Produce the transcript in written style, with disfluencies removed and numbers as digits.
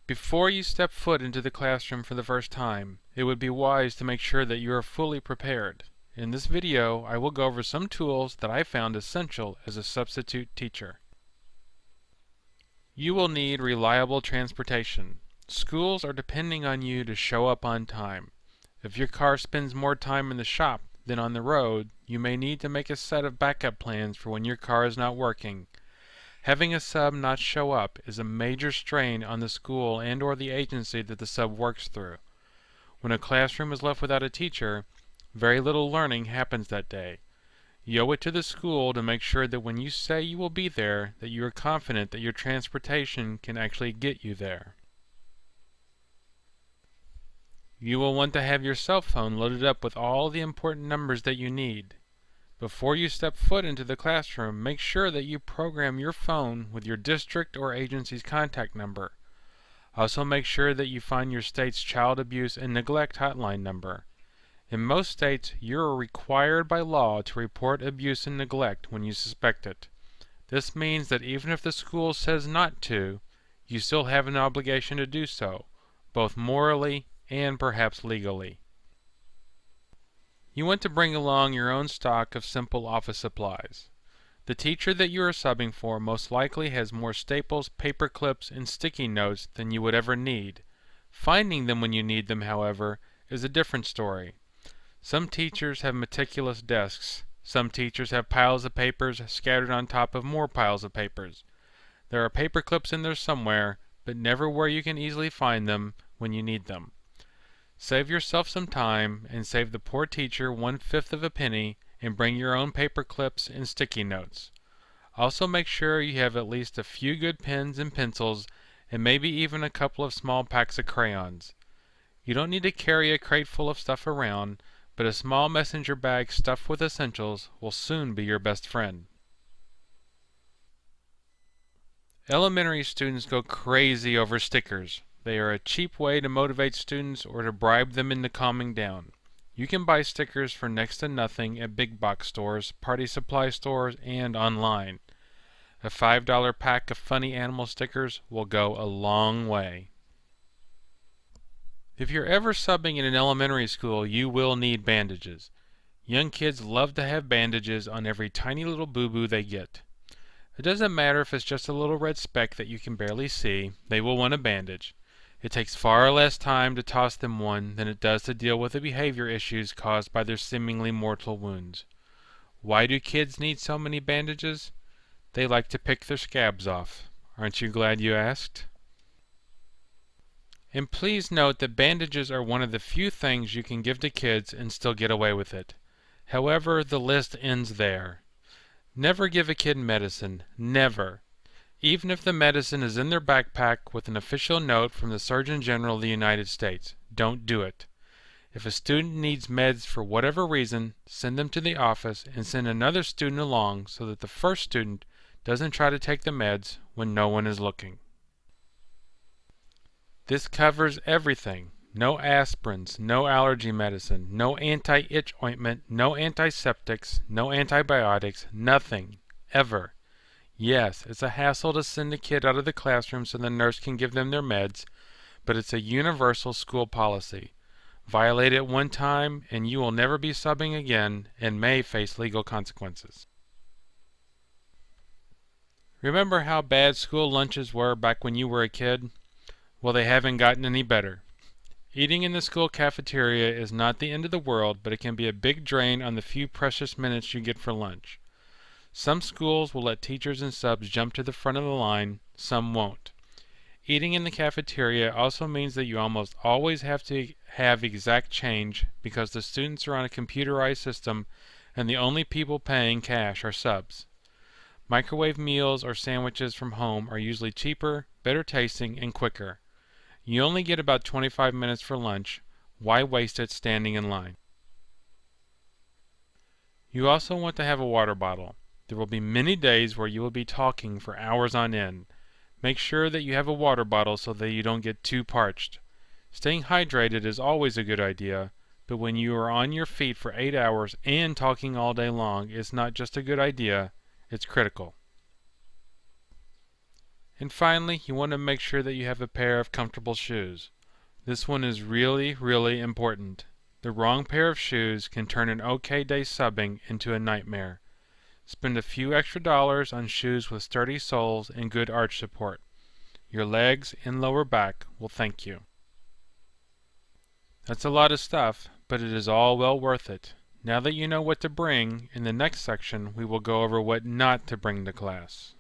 Before you step foot into the classroom for the first time, it would be wise to make sure that you are fully prepared. In this video, I will go over some tools that I found essential as a substitute teacher. You will need reliable transportation. Schools are depending on you to show up on time. If your car spends more time in the shop than on the road, you may need to make a set of backup plans for when your car is not working. Having a sub not show up is a major strain on the school and/or the agency that the sub works through. When a classroom is left without a teacher, very little learning happens that day. You owe it to the school to make sure that when you say you will be there, that you are confident that your transportation can actually get you there. You will want to have your cell phone loaded up with all the important numbers that you need. Before you step foot into the classroom, make sure that you program your phone with your district or agency's contact number. Also make sure that you find your state's child abuse and neglect hotline number. In most states, you are required by law to report abuse and neglect when you suspect it. This means that even if the school says not to, you still have an obligation to do so, both morally and perhaps legally. You want to bring along your own stock of simple office supplies. The teacher that you are subbing for most likely has more staples, paper clips, and sticky notes than you would ever need. Finding them when you need them, however, is a different story. Some teachers have meticulous desks. Some teachers have piles of papers scattered on top of more piles of papers. There are paper clips in there somewhere, but never where you can easily find them when you need them. Save yourself some time and save the poor teacher 1/5 of a penny and bring your own paper clips and sticky notes. Also make sure you have at least a few good pens and pencils and maybe even a couple of small packs of crayons. You don't need to carry a crate full of stuff around, but a small messenger bag stuffed with essentials will soon be your best friend. Elementary students go crazy over stickers. They are a cheap way to motivate students or to bribe them into calming down. You can buy stickers for next to nothing at big box stores, party supply stores, and online. A $5 pack of funny animal stickers will go a long way. If you're ever subbing in an elementary school, you will need bandages. Young kids love to have bandages on every tiny little boo-boo they get. It doesn't matter if it's just a little red speck that you can barely see, they will want a bandage. It takes far less time to toss them one than it does to deal with the behavior issues caused by their seemingly mortal wounds. Why do kids need so many bandages? They like to pick their scabs off. Aren't you glad you asked? And please note that bandages are one of the few things you can give to kids and still get away with it. However, the list ends there. Never give a kid medicine. Never. Even if the medicine is in their backpack with an official note from the Surgeon General of the United States. Don't do it. If a student needs meds for whatever reason, send them to the office and send another student along so that the first student doesn't try to take the meds when no one is looking. This covers everything. No aspirins, no allergy medicine, no anti-itch ointment, no antiseptics, no antibiotics, nothing. Ever. Yes, it's a hassle to send a kid out of the classroom so the nurse can give them their meds, but it's a universal school policy. Violate it one time and you will never be subbing again and may face legal consequences. Remember how bad school lunches were back when you were a kid? Well, they haven't gotten any better. Eating in the school cafeteria is not the end of the world, but it can be a big drain on the few precious minutes you get for lunch. Some schools will let teachers and subs jump to the front of the line, some won't. Eating in the cafeteria also means that you almost always have to have exact change because the students are on a computerized system and the only people paying cash are subs. Microwave meals or sandwiches from home are usually cheaper, better tasting, and quicker. You only get about 25 minutes for lunch. Why waste it standing in line? You also want to have a water bottle. There will be many days where you will be talking for hours on end. Make sure that you have a water bottle so that you don't get too parched. Staying hydrated is always a good idea, but when you are on your feet for 8 hours and talking all day long, it's not just a good idea, it's critical. And finally, you want to make sure that you have a pair of comfortable shoes. This one is really, really important. The wrong pair of shoes can turn an okay day subbing into a nightmare. Spend a few extra dollars on shoes with sturdy soles and good arch support. Your legs and lower back will thank you. That's a lot of stuff, but it is all well worth it. Now that you know what to bring, in the next section we will go over what not to bring to class.